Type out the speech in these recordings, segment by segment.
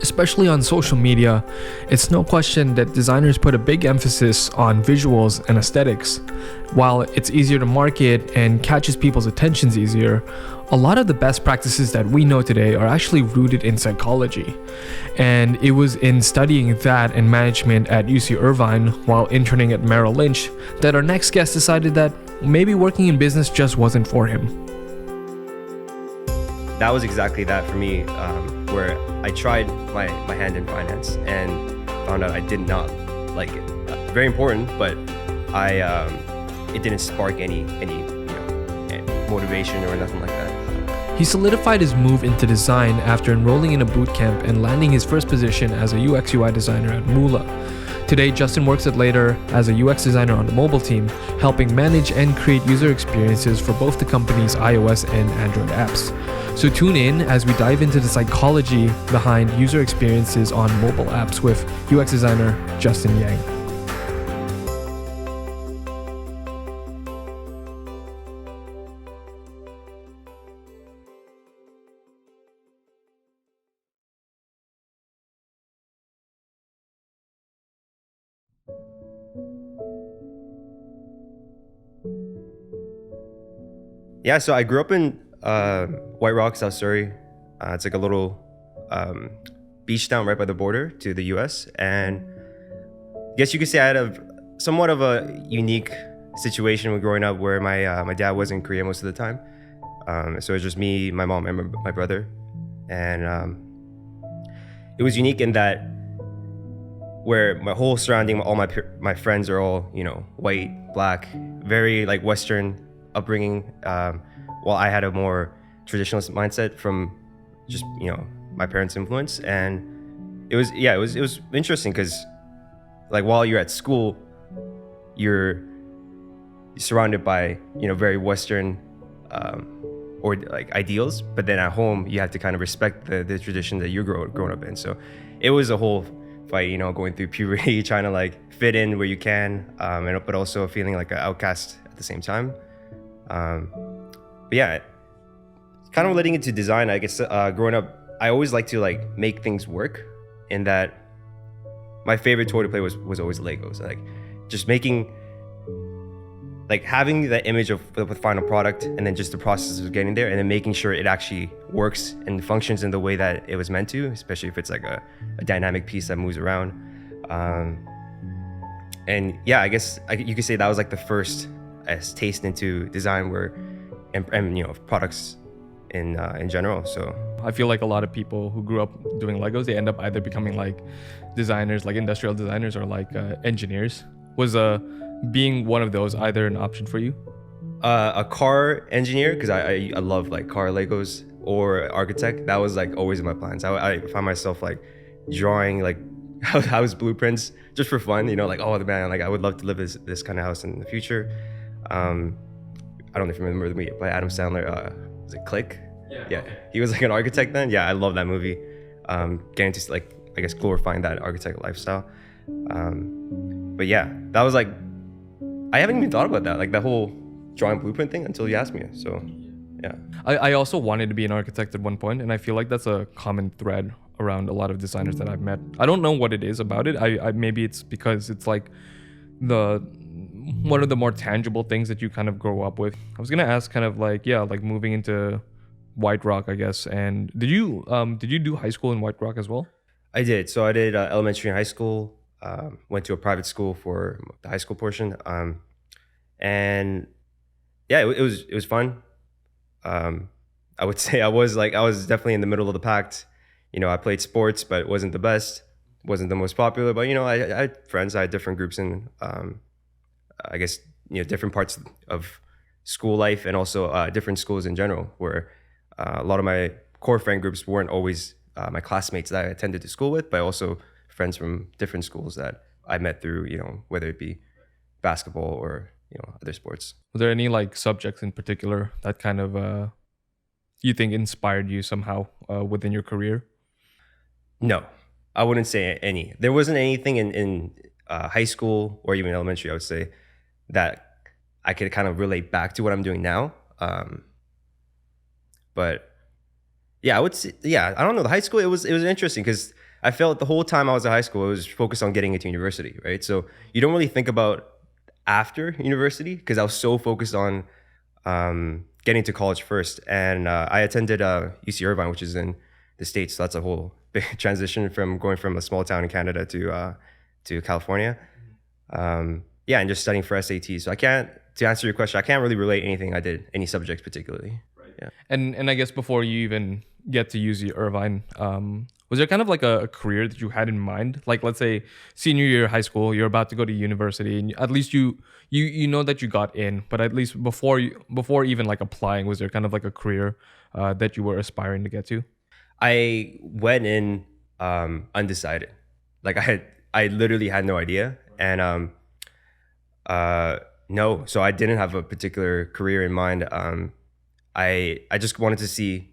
Especially on social media, it's no question that designers put a big emphasis on visuals and aesthetics. While it's easier to market and catches people's attentions easier, a lot of the best practices that we know today are actually rooted in psychology. And it was in studying that and management at UC Irvine while interning at Merill-Lynch that our next guest decided that maybe working in business just wasn't for him. That was exactly that for me, where I tried my hand in finance and found out I did not like it. Very important, but it didn't spark any motivation or nothing like that. He solidified his move into design after enrolling in a bootcamp and landing his first position as a UX UI designer at Moola. Today, Justin works at Later as a UX designer on the mobile team, helping manage and create user experiences for both the company's iOS and Android apps. So tune in as we dive into the psychology behind user experiences on mobile apps with UX designer Justin Yang. Yeah, so I grew up in White Rock, South Surrey. It's like a little beach town right by the border to the US. And I guess you could say I had somewhat of a unique situation when growing up where my dad was in Korea most of the time. So it was just me, my mom, and my brother. And it was unique in that where my whole surrounding, all my friends are all, white, black, very like Western upbringing, while I had a more traditionalist mindset from just my parents' influence. And it was interesting because like while you're at school, you're surrounded by very Western or like ideals, but then at home you have to kind of respect the tradition that you're growing up in. So it was a whole fight, going through puberty, trying to like fit in where you can, but also feeling like an outcast at the same time. But yeah, kind of relating it to design, I guess, growing up, I always like to like make things work, in that my favorite toy to play was always Legos. Like just making, like having that image of the final product and then just the process of getting there and then making sure it actually works and functions in the way that it was meant to, especially if it's like a dynamic piece that moves around. And yeah, I guess you could say that was like the first taste into design and products in general. So I feel like a lot of people who grew up doing Legos, they end up either becoming like designers, like industrial designers, or like engineers. Was being one of those either an option for you? A car engineer, because I love like car Legos, or architect. That was like always in my plans. I found myself like drawing like house blueprints just for fun, like, oh man, like I would love to live this kind of house in the future. I don't know if you remember the movie by Adam Sandler, was it Click? Yeah. He was like an architect then. Yeah, I love that movie. Getting to like, I guess, glorifying that architect lifestyle. But yeah, that was like, I haven't even thought about that, like the whole drawing blueprint thing, until you asked me. So yeah. I also wanted to be an architect at one point, and I feel like that's a common thread around a lot of designers that I've met. I don't know what it is about it. I maybe it's because it's like one of the more tangible things that you kind of grow up with. I was gonna ask kind of like, like moving into White Rock, I guess. And did you do high school in White Rock as well? I did. So I did elementary and high school. Went to a private school for the high school portion. And yeah, it was fun. I would say I was definitely in the middle of the pack. I played sports, but it wasn't the best, wasn't the most popular. But I had friends. I had different groups in, I guess, different parts of school life, and also different schools in general, where a lot of my core friend groups weren't always my classmates that I attended to school with, but also friends from different schools that I met through, whether it be basketball or other sports. Were there any like subjects in particular that kind of you think inspired you somehow within your career? No, I wouldn't say any. There wasn't anything in high school or even elementary, I would say, that I could kind of relate back to what I'm doing now. But yeah, I would say, I don't know. The high school, it was interesting because I felt the whole time I was in high school, I was focused on getting into university, right? So you don't really think about after university because I was so focused on getting to college first. And I attended UC Irvine, which is in the States. So that's a whole big transition from going from a small town in Canada to California. Yeah, and just studying for SAT. So to answer your question, I can't really relate anything I did, any subjects particularly. Right. Yeah. And I guess before you even get to UC Irvine, was there kind of like a career that you had in mind? Like, let's say senior year of high school, you're about to go to university, and at least you know that you got in, but at least before even like applying, was there kind of like a career that you were aspiring to get to? I went in undecided. Like I literally had no idea, and no, so I didn't have a particular career in mind. I just wanted to see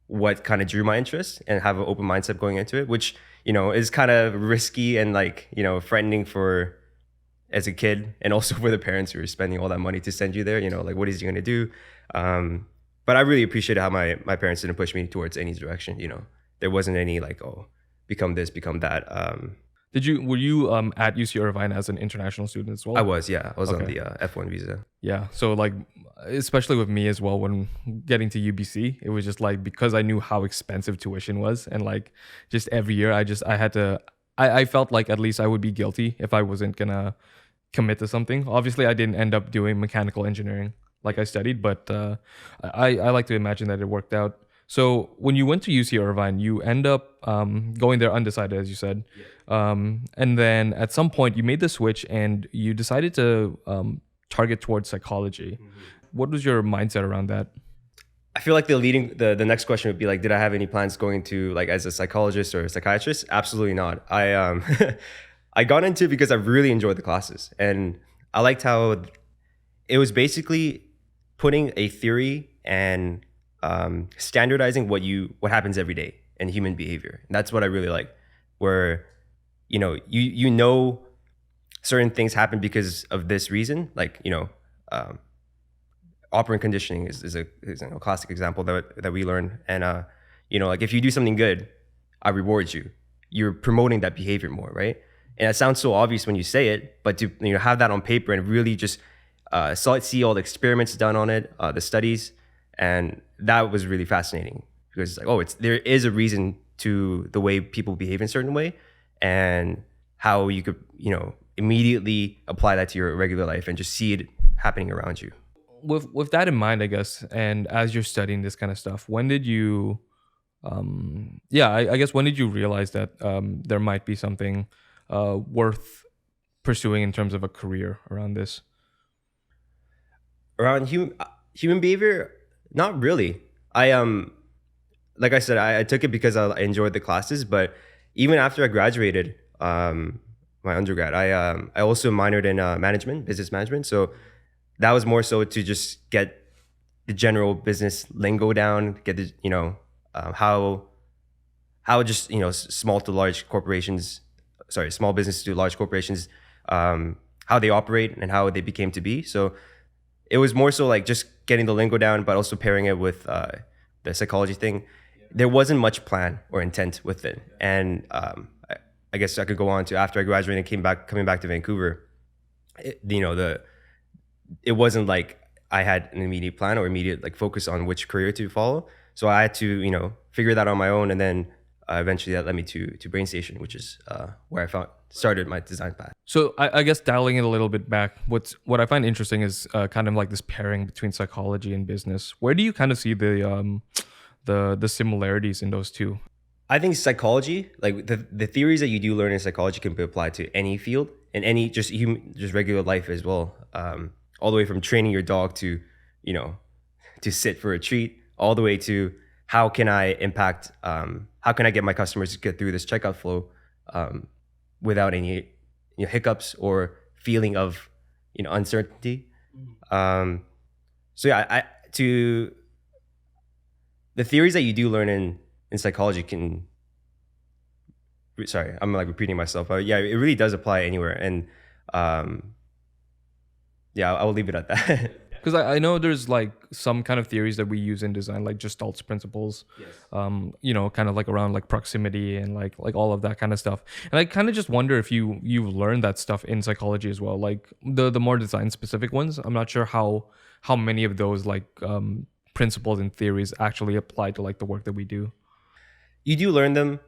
what kind of drew my interest and have an open mindset going into it, which, you know, is kind of risky and like, you know, frightening for as a kid, and also for the parents who are spending all that money to send you there, you know, like what is he going to do? But I really appreciated how my parents didn't push me towards any direction. You know, there wasn't any like, oh, become this, become that. Were you at UC Irvine as an international student as well? I was, yeah. I was on the F1 visa. Yeah. So like, especially with me as well, when getting to UBC, it was just like, because I knew how expensive tuition was, and like just every year I felt like at least I would be guilty if I wasn't gonna commit to something. Obviously, I didn't end up doing mechanical engineering like I studied, but I like to imagine that it worked out. So when you went to UC Irvine, you end up going there undecided, as you said. Yeah. And then at some point you made the switch and you decided to target towards psychology. Mm-hmm. What was your mindset around that? I feel like the next question would be like, did I have any plans going to like as a psychologist or a psychiatrist? Absolutely not. I I got into it because I really enjoyed the classes, and I liked how it was basically putting a theory and standardizing what happens every day in human behavior. And that's what I really like, where you know certain things happen because of this reason. Like, you know, operant conditioning is a classic example that we learn. And you know, like if you do something good, I reward you. You're promoting that behavior more, right? And it sounds so obvious when you say it, but to have that on paper and really just see all the experiments done on it, the studies, and that was really fascinating, because it's like, there is a reason to the way people behave in a certain way, and how you could, immediately apply that to your regular life and just see it happening around you. With that in mind, I guess, and as you're studying this kind of stuff, when did you, I guess when did you realize that there might be something worth pursuing in terms of a career around this? Around human behavior? Not really. Like I said, I took it because I enjoyed the classes, but even after I graduated my undergrad, I also minored in business management. So that was more so to just get the general business lingo down, get the, how just, small business to large corporations, how they operate and how they became to be. So it was more so like just getting the lingo down, but also pairing it with the psychology thing. There wasn't much plan or intent with it. And I guess I could go on to, after I graduated and coming back to Vancouver, it wasn't like I had an immediate plan or immediate like focus on which career to follow. So I had to, figure that on my own. And then eventually that led me to BrainStation, which is where I started my design path. So I guess dialing it a little bit back, what I find interesting is kind of like this pairing between psychology and business. Where do you kind of see the similarities in those two? I think psychology, like the theories that you do learn in psychology, can be applied to any field and any just regular life as well. All the way from training your dog to, to sit for a treat, all the way to how can I impact, how can I get my customers to get through this checkout flow without any hiccups or feeling of uncertainty. So yeah, the theories that you do learn in psychology I'm like repeating myself, but yeah, it really does apply anywhere. And yeah, I will leave it at that. Because I know there's like some kind of theories that we use in design, like Gestalt's principles, kind of like around like proximity and like all of that kind of stuff. And I kind of just wonder if you've learned that stuff in psychology as well, like the more design specific ones. I'm not sure how many of those like principles and theories actually apply to like the work that we do. You do learn them.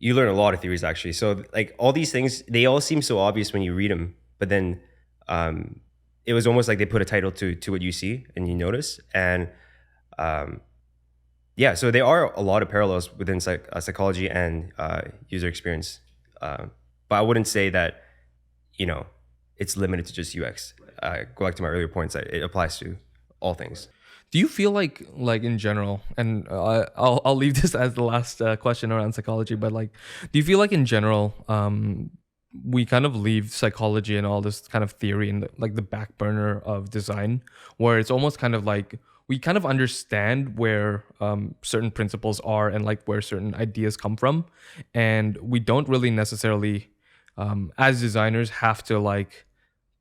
You learn a lot of theories actually. So like all these things, they all seem so obvious when you read them, but then it was almost like they put a title to what you see and you notice. And um, yeah, so there are a lot of parallels within psychology and user experience. But I wouldn't say that, you know, it's limited to just UX. Go back to my earlier points, that it applies to all things. Do you feel like in general, and I'll leave this as the last question around psychology, but like, do you feel like in general, we kind of leave psychology and all this kind of theory in like the back burner of design, where it's almost kind of like we kind of understand where certain principles are and like where certain ideas come from, and we don't really necessarily, as designers, have to like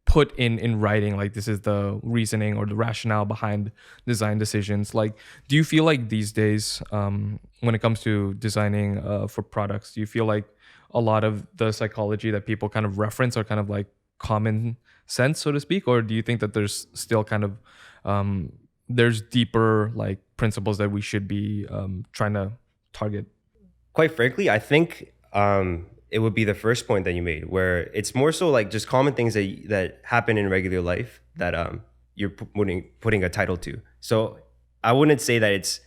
put in writing like this is the reasoning or the rationale behind design decisions. Like, do you feel like these days, when it comes to designing for products, do you feel like a lot of the psychology that people kind of reference are kind of like common sense, so to speak, or do you think that there's still kind of there's deeper like principles that we should be trying to target? Quite frankly, I think it would be the first point that you made, where it's more so like just common things that happen in regular life that you're putting a title to. So I wouldn't say that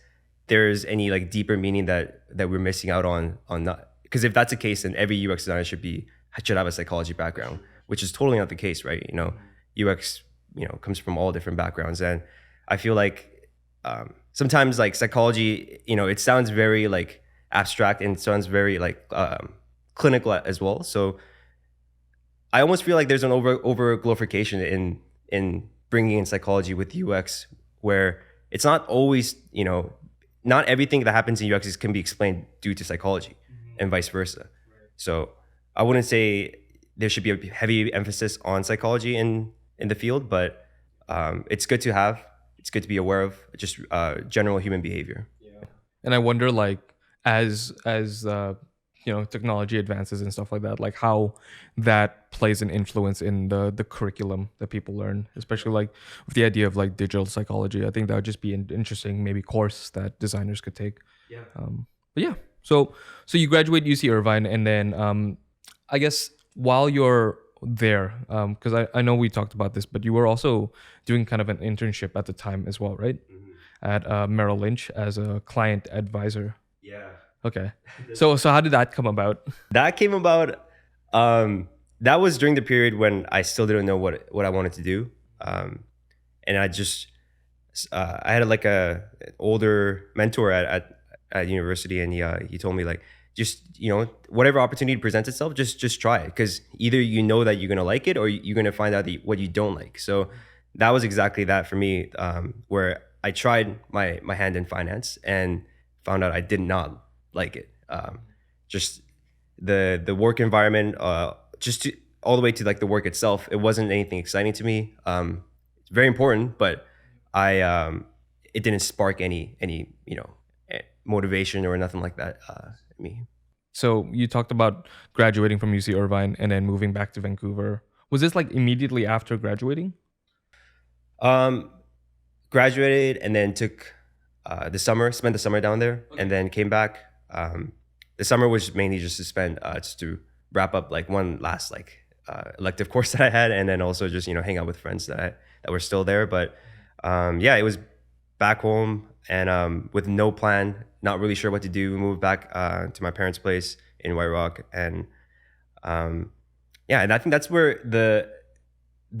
there's any like deeper meaning that we're missing out on not, because if that's the case, then every UX designer should have a psychology background, which is totally not the case, right? You know, UX comes from all different backgrounds, and I feel like sometimes like psychology, it sounds very like abstract and sounds very like clinical as well. So I almost feel like there's an over glorification in bringing in psychology with UX, where it's not always, not everything that happens in UX can be explained due to psychology, and vice versa. So I wouldn't say there should be a heavy emphasis on psychology in the field, but it's good to have. It's good to be aware of just general human behavior. Yeah. And I wonder, like, as technology advances and stuff like that, like how that plays an influence in the curriculum that people learn, especially like with the idea of like digital psychology. I think that would just be an interesting maybe course that designers could take. Yeah. But yeah, so you graduate UC Irvine, and then I guess while you're there, because I know we talked about this, but you were also doing kind of an internship at the time as well, right? Mm-hmm. At Merill-Lynch as a client advisor. Yeah. Okay. So how did that come about? That came about, that was during the period when I still didn't know what I wanted to do. And I just, I had like an older mentor at university, and he told me like, just, whatever opportunity presents itself, just try it. Because either you know that you're going to like it, or you're going to find out what you don't like. So that was exactly that for me, where I tried my hand in finance and found out I did not like it. Just the work environment, all the way to like the work itself, it wasn't anything exciting to me. It's very important, but it didn't spark any motivation or nothing like that in me. So you talked about graduating from UC Irvine and then moving back to Vancouver. Was this like immediately after graduating? Graduated and then took spent the summer down there, okay. And then came back. The summer was mainly just to spend, just to wrap up like one last like elective course that I had, and then also just hang out with friends that were still there. But yeah, it was back home, and with no plan, not really sure what to do. Moved back to my parents' place in White Rock, and yeah, and I think that's where the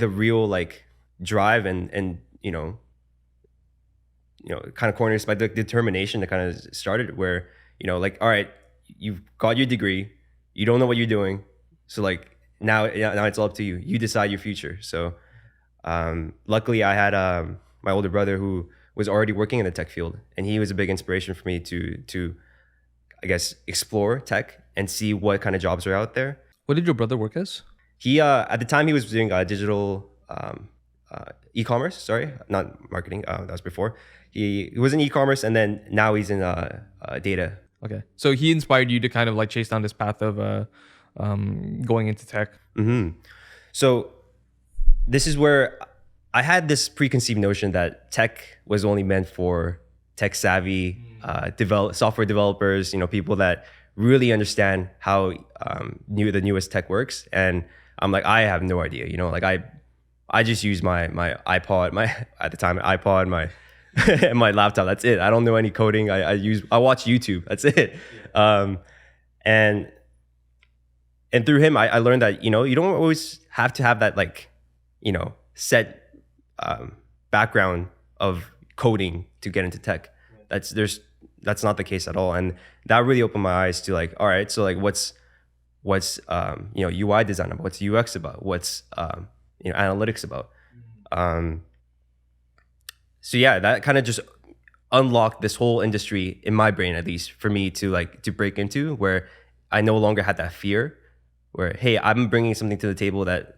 real like drive and kind of corners by the determination that kind of started, where like, all right, you've got your degree, you don't know what you're doing, so like now it's all up to you. You decide your future. So luckily I had my older brother who was already working in the tech field, and he was a big inspiration for me to I guess explore tech and see what kind of jobs are out there. What did your brother work as? He at the time he was doing digital e-commerce. Sorry, not marketing. That was before. He was in e-commerce, and then now he's in data. Okay. So he inspired you to kind of like chase down this path of going into tech. So this is where I had this preconceived notion that tech was only meant for tech savvy software developers, people that really understand how the newest tech works. And I'm like, I have no idea, like I just use my iPod, at the time iPod, my and my laptop. That's it. I don't know any coding. I watch YouTube. That's it. And through him, I learned that, you don't always have to have that set background of coding to get into tech. That's not the case at all. And that really opened my eyes to all right, so what's UI design about? What's UX about? What's analytics about? So yeah, that kind of just unlocked this whole industry in my brain, at least for me to break into, where I no longer had that fear where, hey, I'm bringing something to the table that,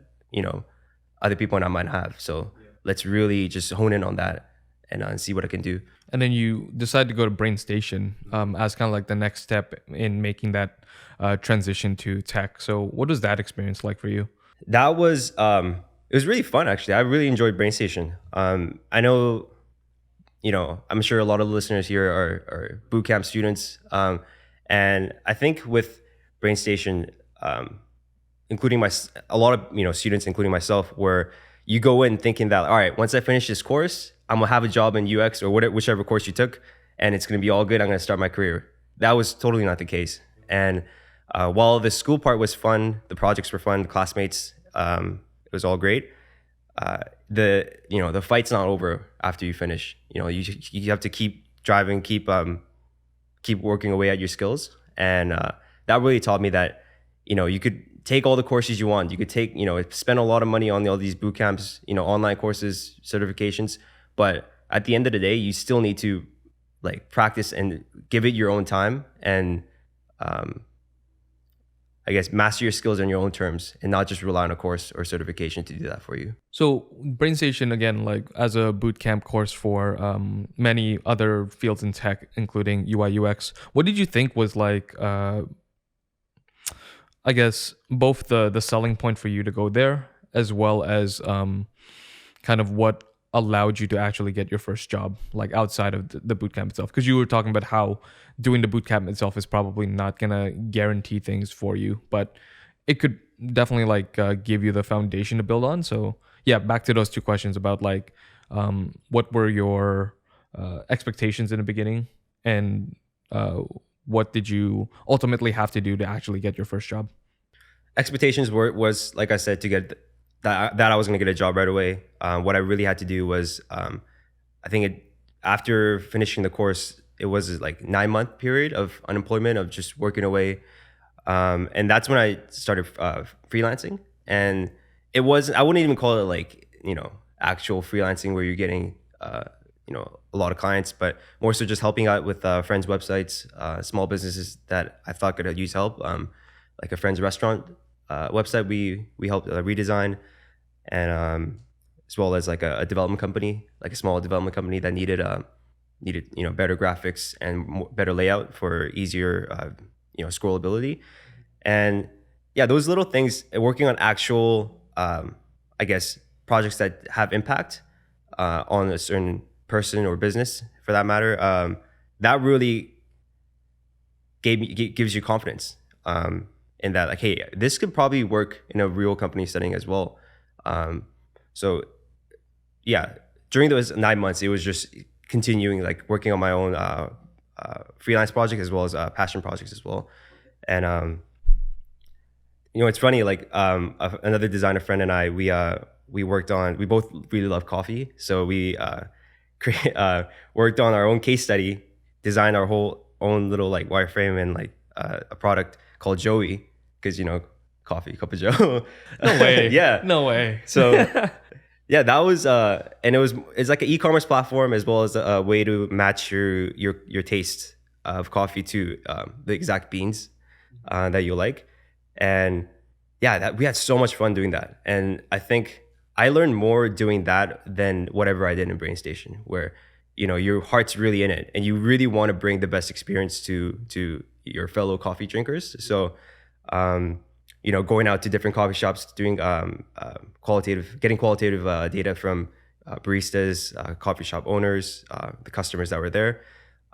other people might have. So let's really just hone in on that and see what I can do. And then you decided to go to BrainStation as kind of like the next step in making that transition to tech. So what was that experience like for you? That was, it was really fun, actually. I really enjoyed BrainStation. I know, I'm sure a lot of the listeners here are bootcamp students. And I think with BrainStation, including a lot of students, including myself, where you go in thinking that, all right, once I finish this course, I'm gonna have a job in UX or whichever course you took, and it's gonna be all good. I'm gonna start my career. That was totally not the case. And while the school part was fun, the projects were fun, the classmates, it was all great. The fight's not over after you finish. You have to keep driving, keep working away at your skills, and that really taught me that you could take all the courses you want. You could take spend a lot of money on all these boot camps, online courses, certifications, but at the end of the day, you still need to practice and give it your own time and I guess master your skills on your own terms and not just rely on a course or certification to do that for you. So BrainStation, again, as a bootcamp course for many other fields in tech, including UI UX, what did you think was I guess both the selling point for you to go there, as well as kind of what allowed you to actually get your first job, outside of the bootcamp itself? Because you were talking about how doing the bootcamp itself is probably not gonna guarantee things for you, but it could definitely give you the foundation to build on. So yeah, back to those two questions about what were your expectations in the beginning, and what did you ultimately have to do to actually get your first job? Expectations was, like I said, to get that I was going to get a job right away. What I really had to do was, I think after finishing the course, it was 9-month period of unemployment, of just working away. And that's when I started freelancing. And I wouldn't even call it actual freelancing where you're getting, a lot of clients, but more so just helping out with friends' websites, small businesses that I thought could use help. Like a friend's restaurant website, we helped redesign, and as well as a development company, a small development company that needed better graphics and better layout for easier scrollability. And yeah, those little things, working on actual I guess projects that have impact on a certain person or business for that matter, that really gives you confidence in that, hey, this could probably work in a real company setting as well. So yeah, during those 9 months, it was just continuing working on my own freelance project as well as passion projects as well. And it's funny, another designer friend and I, we both really love coffee, so we worked on our own case study, designed our whole own little wireframe and a product called Joey, because coffee, cup of Joe. No way. Yeah, no way. So yeah, that was and it's like an e-commerce platform as well as a way to match your taste of coffee to the exact beans that you like. And yeah, we had so much fun doing that. And I think I learned more doing that than whatever I did in Brain Station, where your heart's really in it and you really want to bring the best experience to your fellow coffee drinkers. So going out to different coffee shops, doing getting qualitative data from baristas, coffee shop owners, the customers that were there.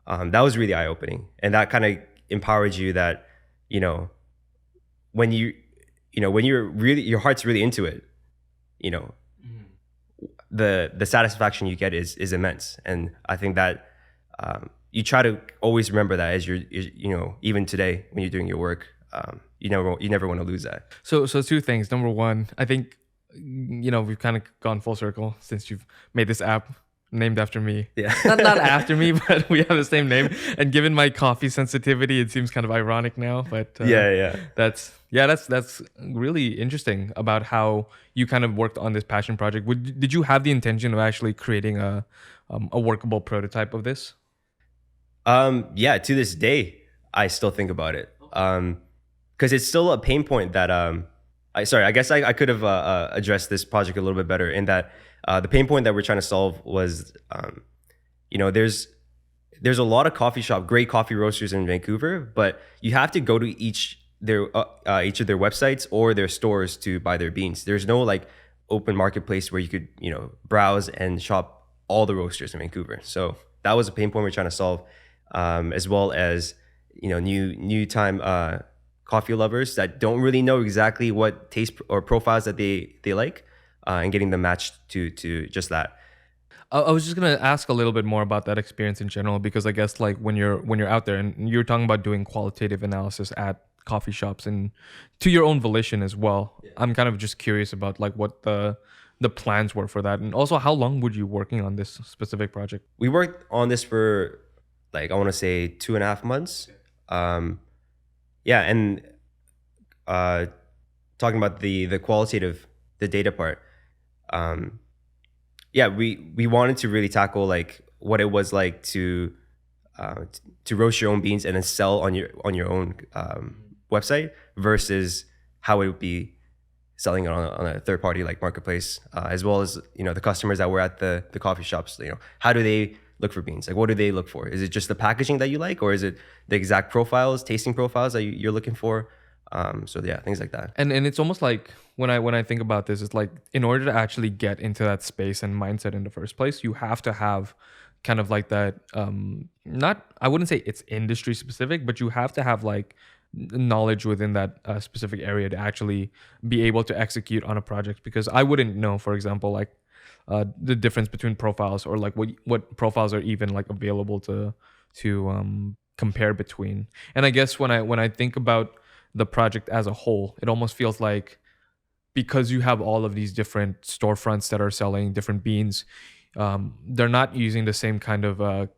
That was really eye opening, and that kind of empowered you that when when your heart's really into it, the satisfaction you get is immense. And I think that you try to always remember that as you're even today when you're doing your work. You never want to lose that. So two things. Number one, I think we've kind of gone full circle since you've made this app named after me. Yeah. not after me, but we have the same name. And given my coffee sensitivity, it seems kind of ironic now. But that's really interesting about how you kind of worked on this passion project. Did you have the intention of actually creating a workable prototype of this? Yeah, to this day, I still think about it. Because it's still a pain point that I guess I could have addressed this project a little bit better, in that the pain point that we're trying to solve was there's a lot of great coffee roasters in Vancouver, but you have to go to each of their websites or their stores to buy their beans. There's no like open marketplace where you could browse and shop all the roasters in Vancouver. So that was a pain point we're trying to solve, as well as new time coffee lovers that don't really know exactly what taste or profiles that they like, and getting them matched to just that. I was just gonna ask a little bit more about that experience in general, because I guess like when you're out there and you're talking about doing qualitative analysis at coffee shops and to your own volition as well. Yeah. I'm kind of just curious about like what the plans were for that, and also how long were you working on this specific project? We worked on this for like I want to say 2.5 months. And talking about the qualitative, the data part. We wanted to really tackle like what it was like to roast your own beans and then sell on your own website versus how it would be selling it on a third party like marketplace, as well as the customers that were at the coffee shops. How do they look for beans? Like, what do they look for? Is it just the packaging that you like, or is it the exact profiles, tasting profiles that you're looking for? Things like that. And it's almost like when I think about this, it's like in order to actually get into that space and mindset in the first place, you have to have kind of like that. I wouldn't say it's industry specific, but you have to have like knowledge within that specific area to actually be able to execute on a project. Because I wouldn't know, for example, like the difference between profiles, or like what profiles are even like available to compare between. And I guess when I think about the project as a whole, it almost feels like, because you have all of these different storefronts that are selling different beans, they're not using the same kind of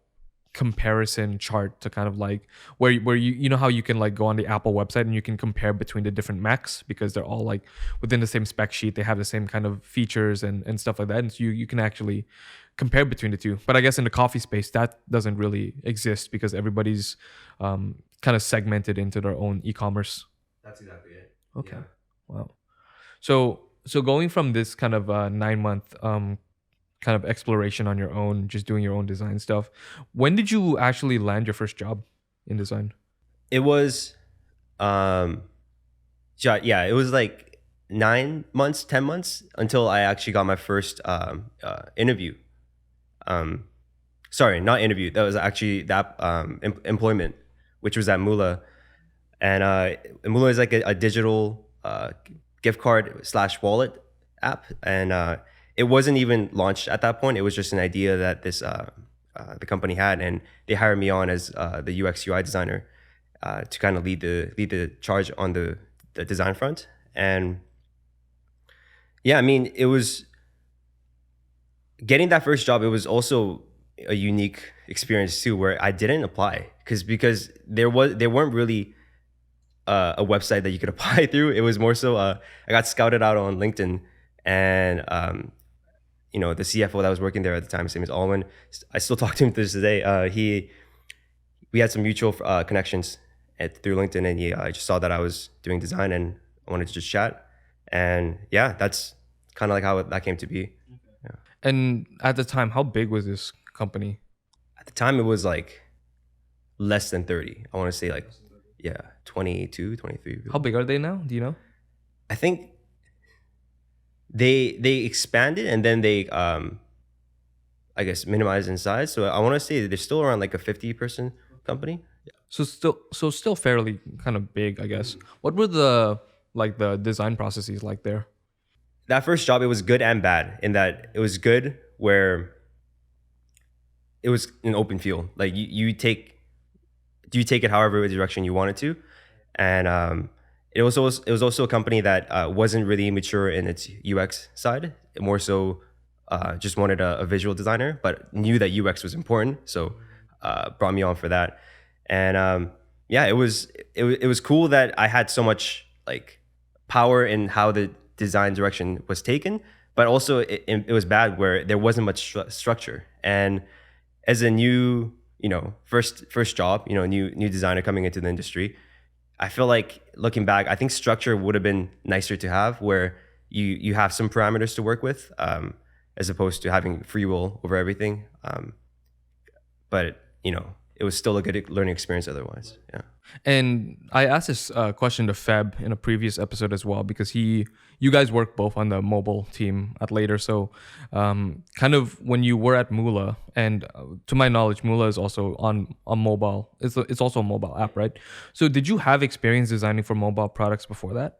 comparison chart to kind of like where you know how you can like go on the Apple website and you can compare between the different Macs, because they're all like within the same spec sheet, they have the same kind of features and stuff like that, and so you can actually compare between the two. But I guess in the coffee space that doesn't really exist, because everybody's kind of segmented into their own e-commerce. That's exactly it. Okay. Yeah. Wow. So going from this kind of 9-month kind of exploration on your own, just doing your own design stuff, when did you actually land your first job in design? It was it was like 9 months, 10 months until I actually got my first interview. Sorry, not interview. That was actually that employment, which was at Moola. And Moola is like a digital gift card / wallet app. And it wasn't even launched at that point. It was just an idea that the company had, and they hired me on as the UX UI designer to kind of lead the charge on the design front. And yeah, I mean, it was getting that first job. It was also a unique experience too, where I didn't apply because there weren't really a website that you could apply through. It was more so I got scouted out on LinkedIn, and the CFO that was working there at the time, his name is Alwyn. I still talk to him to this day. We had some mutual connections through LinkedIn, and I just saw that I was doing design and I wanted to just chat. And yeah, that's kind of like how that came to be. Yeah. And at the time, how big was this company? At the time, it was like less than 30. I want to say like, yeah, 22, 23. How big are they now? Do you know? I think they expanded and then they I guess minimized in size. So I want to say that they're still around like a 50-person company. So still fairly kind of big, I guess. What were the design processes like there? That first job, it was good and bad in that it was good where it was an open field. Like you take it however direction you wanted to, and it was also a company that wasn't really mature in its UX side. It more so just wanted a visual designer, but knew that UX was important, so brought me on for that. And yeah, it was cool that I had so much like power in how the design direction was taken, but also it was bad where there wasn't much structure. And as a new, first job, new designer coming into the industry, I feel like looking back, I think structure would have been nicer to have, where you have some parameters to work with, as opposed to having free will over everything. But it was still a good learning experience otherwise. Yeah. And I asked this question to Feb in a previous episode as well, because you guys work both on the mobile team at Later. So kind of when you were at Moola, and to my knowledge, Moola is also on mobile. It's also a mobile app, right? So did you have experience designing for mobile products before that?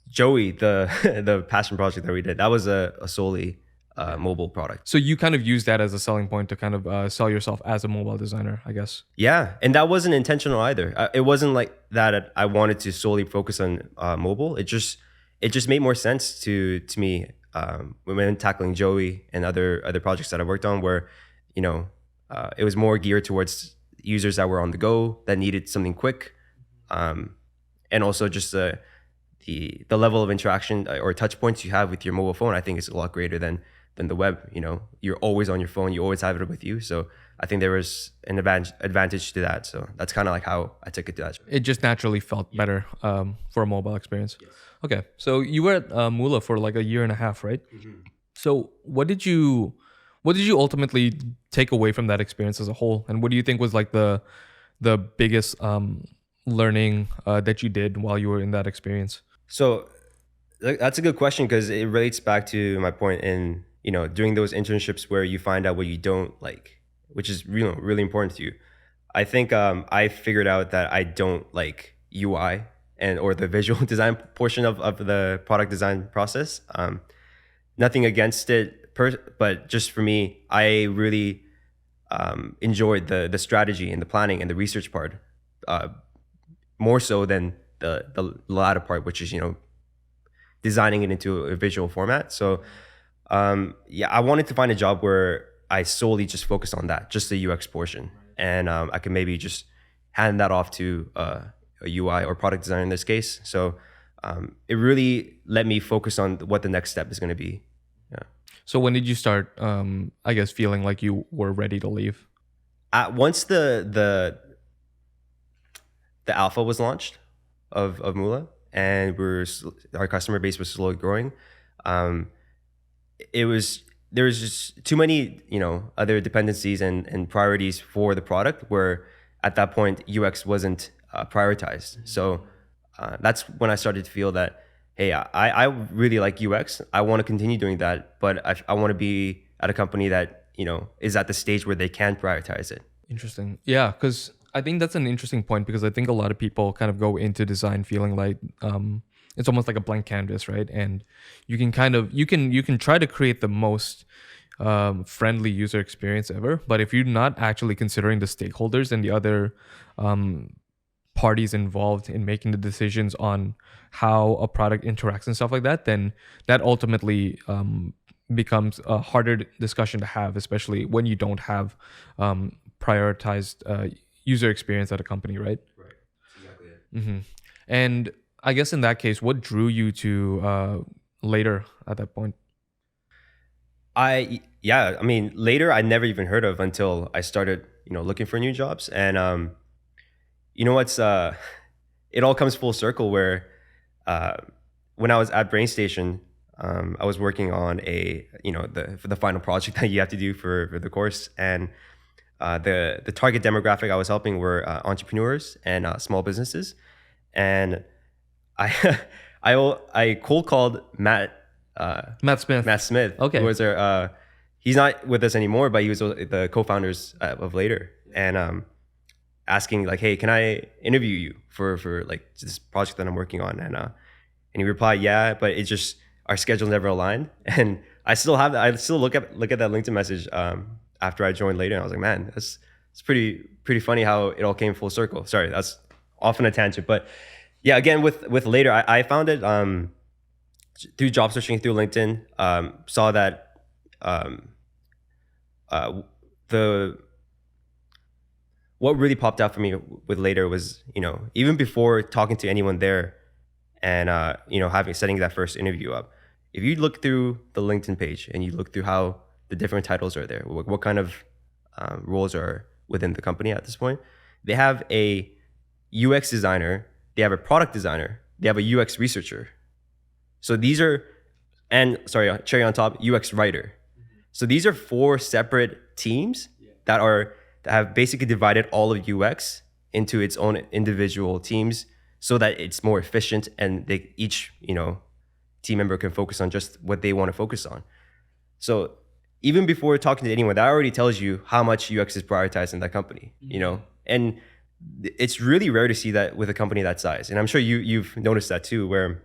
Joey, the the passion project that we did, that was a solely mobile product. So you kind of use that as a selling point to kind of sell yourself as a mobile designer, I guess. Yeah, and that wasn't intentional either. It wasn't like that. I wanted to solely focus on mobile. It just made more sense to me when tackling Joey and other projects that I worked on, where it was more geared towards users that were on the go, that needed something quick, and also just the level of interaction or touch points you have with your mobile phone, I think is a lot greater than the web. You're always on your phone, you always have it with you. So I think there was an advantage to that. So that's kind of like how I took it to that. It just naturally felt better for a mobile experience. Yes. Okay, so you were at Moola for like a year and a half, right? Mm-hmm. So what did you ultimately take away from that experience as a whole, and what do you think was like the biggest learning that you did while you were in that experience? So that's a good question, because it relates back to my point in doing those internships where you find out what you don't like, which is really important to you. I think I figured out that I don't like UI or the visual design portion of the product design process. Nothing against it, but just for me, I really enjoyed the strategy and the planning and the research part more so than the latter part, which is designing it into a visual format. So yeah, I wanted to find a job where I solely just focused on that, just the UX portion, and I could maybe just hand that off to a UI or product designer in this case. So it really let me focus on what the next step is going to be. Yeah. So when did you start, I guess, feeling like you were ready to leave? Once the alpha was launched of Moola, and our customer base was slowly growing, there was just too many other dependencies and priorities for the product, where at that point UX wasn't prioritized. So that's when I started to feel that, hey, I really like UX. I want to continue doing that, but I want to be at a company that is at the stage where they can prioritize it. Interesting. Yeah, because I think that's an interesting point, because I think a lot of people kind of go into design feeling like it's almost like a blank canvas, right? And you can you can try to create the most friendly user experience ever, but if you're not actually considering the stakeholders and the other parties involved in making the decisions on how a product interacts and stuff like that, then that ultimately becomes a harder discussion to have, especially when you don't have prioritized user experience at a company, right? Right. Exactly it. Mm-hmm. And I guess in that case, what drew you to Later at that point? I mean, Later I never even heard of until I started looking for new jobs. And what's it all comes full circle, where when I was at BrainStation, I was working on for the final project that you have to do for the course, and the target demographic I was helping were entrepreneurs and small businesses, and I I cold called Matt Smith. Matt Smith. Okay. Who was our, he's not with us anymore, but he was the co-founders of Later, and asking like, hey, can I interview you for like this project that I'm working on? And he replied, yeah, but it's just our schedules never aligned. And I still look at that LinkedIn message after I joined Later, and I was like, man, it's pretty funny how it all came full circle. Sorry, that's off on a tangent, but yeah, again with Later, I found it through job searching through LinkedIn. Saw that what really popped out for me with Later was, even before talking to anyone there and, setting that first interview up, if you look through the LinkedIn page and you look through how the different titles are there, what kind of roles are within the company at this point, they have a UX designer, they have a product designer, they have a UX researcher. So these are, and sorry, cherry on top, UX writer. So these are 4 separate teams that have basically divided all of UX into its own individual teams so that it's more efficient, and each team member can focus on just what they want to focus on. So even before talking to anyone, that already tells you how much UX is prioritized in that company, and it's really rare to see that with a company that size. And I'm sure you've noticed that too, where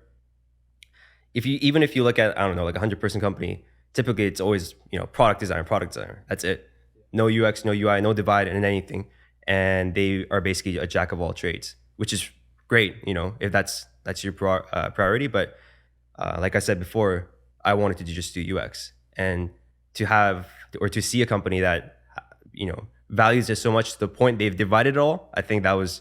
if you look at, I don't know, like a 100-person company, typically it's always, product designer, that's it. No UX, no UI, no divide in anything. And they are basically a jack of all trades, which is great, if that's your priority. But like I said before, I wanted to just do UX, and to see a company that, values it so much to the point they've divided it all. I think that was,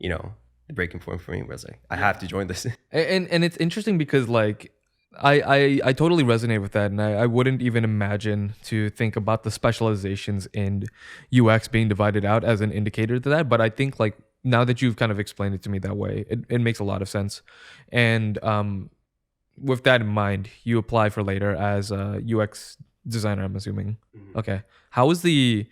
the breaking point for me, where I was like, I have to join this. And it's interesting because like, I totally resonate with that, and I wouldn't even imagine to think about the specializations in UX being divided out as an indicator to that. But I think like now that you've kind of explained it to me that way, it makes a lot of sense. And with that in mind, you apply for Later as a UX designer, I'm assuming. Mm-hmm. Okay. How was the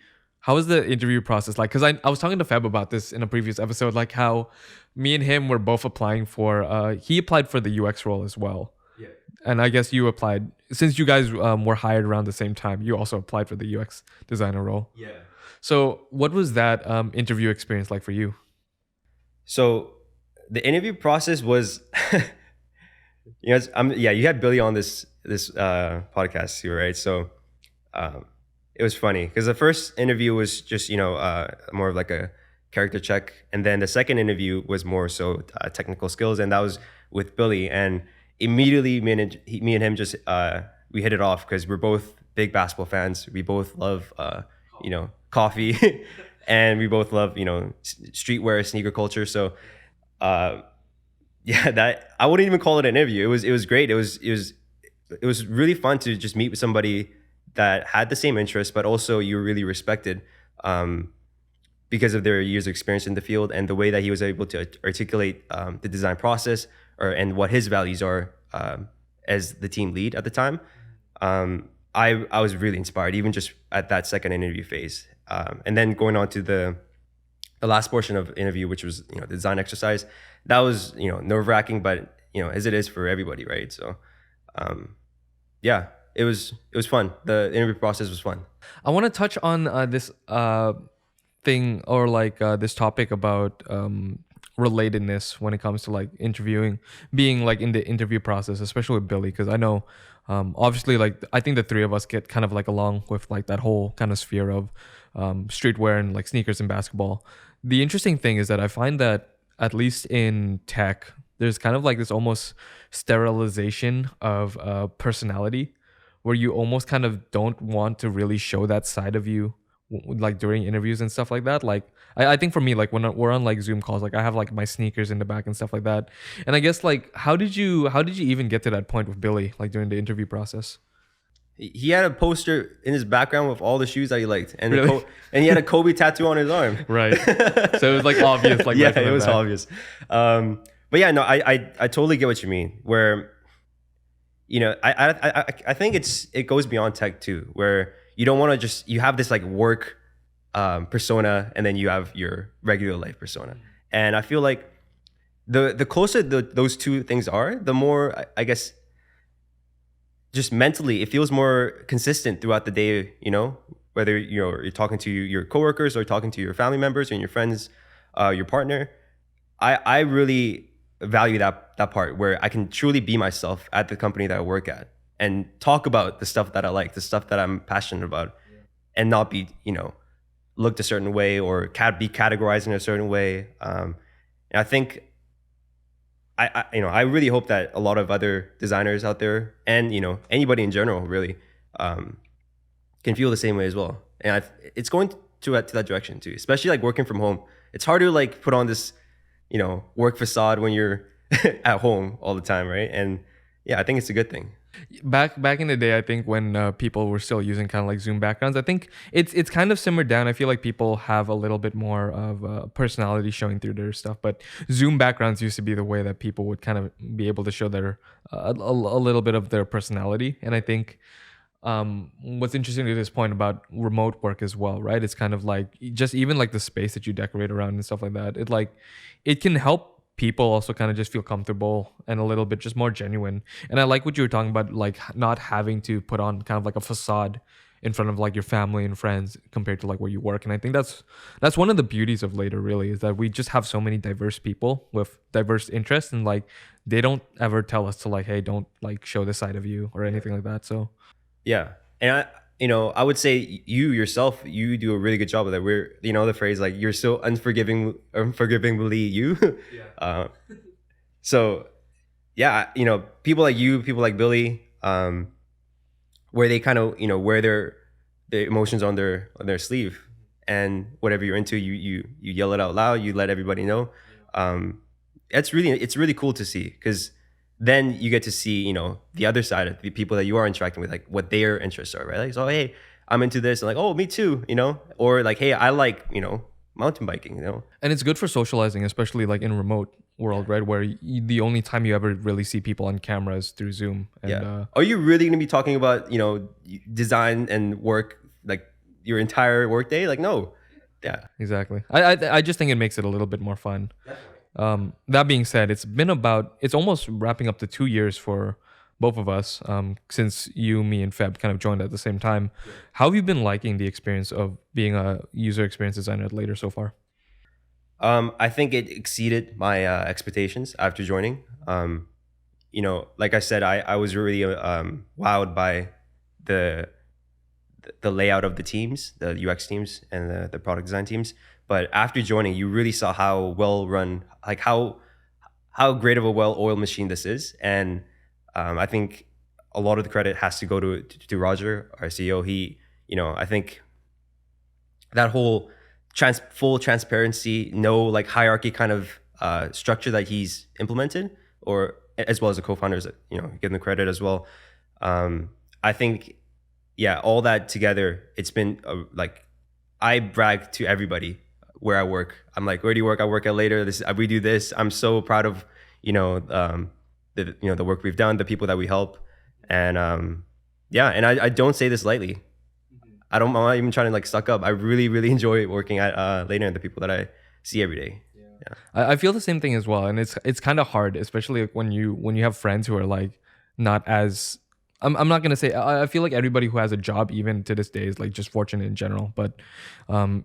interview process like? Because I was talking to Feb about this in a previous episode, like how me and him were both applying for, he applied for the UX role as well. Yeah. And I guess you applied, since you guys were hired around the same time, you also applied for the UX designer role. Yeah. So what was that interview experience like for you? So the interview process was, you had Billy on this podcast too, right? So it was funny because the first interview was just, more of like a character check. And then the second interview was more so technical skills. And that was with Billy. And immediately me and him just, we hit it off because we're both big basketball fans. We both love, coffee and we both love, streetwear, sneaker culture. So, that I wouldn't even call it an interview. It was great. It was really fun to just meet with somebody that had the same interests, but also you really respected because of their years of experience in the field and the way that he was able to articulate the design process and what his values are as the team lead at the time. I was really inspired, even just at that second interview phase. And then going on to the last portion of the interview, which was, the design exercise, that was, nerve-wracking, but, as it is for everybody, right? So, it was fun. The interview process was fun. I want to touch on this thing or like this topic about relatedness when it comes to like interviewing, being like in the interview process, especially with Billy, because I know obviously like I think the three of us get kind of like along with like that whole kind of sphere of streetwear and like sneakers and basketball. The interesting thing is that I find that at least in tech, there's kind of like this almost sterilization of personality, where you almost kind of don't want to really show that side of you like during interviews and stuff like that. Like I think for me, like when we're on like Zoom calls, like I have like my sneakers in the back and stuff like that. And I guess like how did you even get to that point with Billy, like during the interview process? He had a poster in his background with all the shoes that he liked, and really? And he had a Kobe tattoo on his arm. Right. So it was like obvious. Like yeah, it was obvious. But yeah, no, I totally get what you mean. Where, I think it goes beyond tech too, where you don't want to just, you have this like work persona, and then you have your regular life persona. And I feel like the closer those two things are, the more I guess just mentally it feels more consistent throughout the day, whether you're talking to your coworkers or talking to your family members and your friends, your partner. I really value that part where I can truly be myself at the company that I work at and talk about the stuff that I like, the stuff that I'm passionate about, and not be, looked a certain way or be categorized in a certain way. And I think I really hope that a lot of other designers out there, and anybody in general really, can feel the same way as well. And it's going to that direction too, especially like working from home. It's hard to like put on this work facade when you're at home all the time, right? And yeah, I think it's a good thing. Back in the day, I think when people were still using kind of like Zoom backgrounds, I think it's kind of simmered down. I feel like people have a little bit more of personality showing through their stuff, but Zoom backgrounds used to be the way that people would kind of be able to show their a little bit of their personality. And I think what's interesting to this point about remote work as well, right? It's kind of like just even like the space that you decorate around and stuff like that. It can help people also kind of just feel comfortable and a little bit just more genuine. And I like what you were talking about, like not having to put on kind of like a facade in front of like your family and friends compared to like where you work. And I think that's one of the beauties of Later, really, is that we just have so many diverse people with diverse interests, and like they don't ever tell us to like, hey, don't like show this side of you or anything like that. So yeah. And I would say you yourself, you do a really good job of that. We're, the phrase like, you're so unforgivingly you. Yeah. So yeah, people like you, people like Billy, where they kind of, wear their emotions on their sleeve, and whatever you're into, you yell it out loud, you let everybody know. It's really cool to see, because then you get to see, the other side of the people that you are interacting with, like what their interests are, right? Like, so, hey, I'm into this. And like, oh, me too, or like, hey, I like, mountain biking, And it's good for socializing, especially like in remote world, right? Where the only time you ever really see people on camera is through Zoom. And, yeah. Are you really going to be talking about, design and work, like your entire workday? Like, no. Yeah. Exactly. I just think it makes it a little bit more fun. Definitely. That being said, it's almost wrapping up to 2 years for both of us, since you, me, and Feb kind of joined at the same time. Yeah. How have you been liking the experience of being a user experience designer at Later so far? I think it exceeded my expectations after joining. Like I said, I was really wowed by the layout of the teams, the UX teams and the product design teams. But after joining, you really saw how well run, like how great of a well-oiled machine this is. And I think a lot of the credit has to go to Roger, our CEO. He, I think that whole full transparency, no like hierarchy kind of structure that he's implemented, or as well as the co-founders, give them credit as well. I think, yeah, all that together, it's been like, I brag to everybody where I work. I'm like, where do you work? I work at Later. We do this. I'm so proud of, the work we've done, the people that we help. And yeah, and I don't say this lightly. I'm not even trying to like suck up. I really, really enjoy working at Later and the people that I see every day. Yeah. I feel the same thing as well. And it's kind of hard, especially like when you have friends who are like not as, I'm not gonna say, I feel like everybody who has a job even to this day is like just fortunate in general, but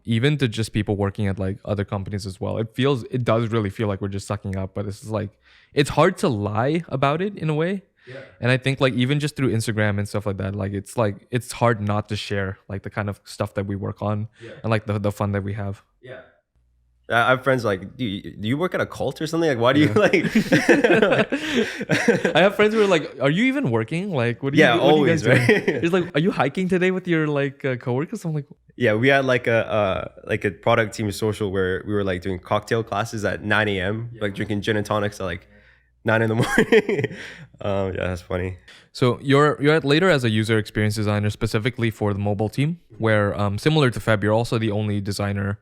even to just people working at like other companies as well, it does really feel like we're just sucking up. But it's like, it's hard to lie about it in a way. Yeah. And I think like even just through Instagram and stuff like that, like it's hard not to share like the kind of stuff that we work on, yeah, and like the fun that we have. Yeah. I have friends like, do you work at a cult or something? Like, why do you like? I have friends who are like, are you even working? Like, what do you? Yeah, always, what are you guys right? Doing? It's like, are you hiking today with your like coworkers? I'm like, yeah, we had like a product team social where we were like doing cocktail classes at 9 a.m. Yeah. Like drinking gin and tonics at like 9 in the morning. Yeah, that's funny. So you're at Later as a user experience designer specifically for the mobile team, where similar to Feb, you're also the only designer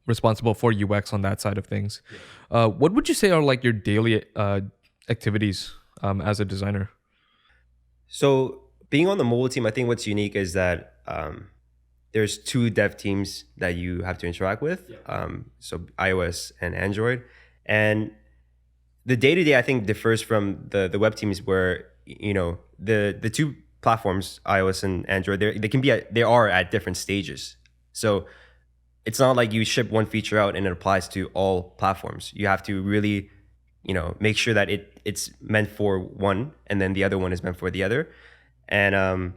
responsible for UX on that side of things. Yeah. What would you say are like your daily activities as a designer? So being on the mobile team, I think what's unique is that there's two dev teams that you have to interact with. Yeah. So iOS and Android, and the day to day I think differs from the web teams where the two platforms, iOS and Android, they are at different stages. So it's not like you ship one feature out and it applies to all platforms. You have to really make sure that it's meant for one and then the other one is meant for the other. And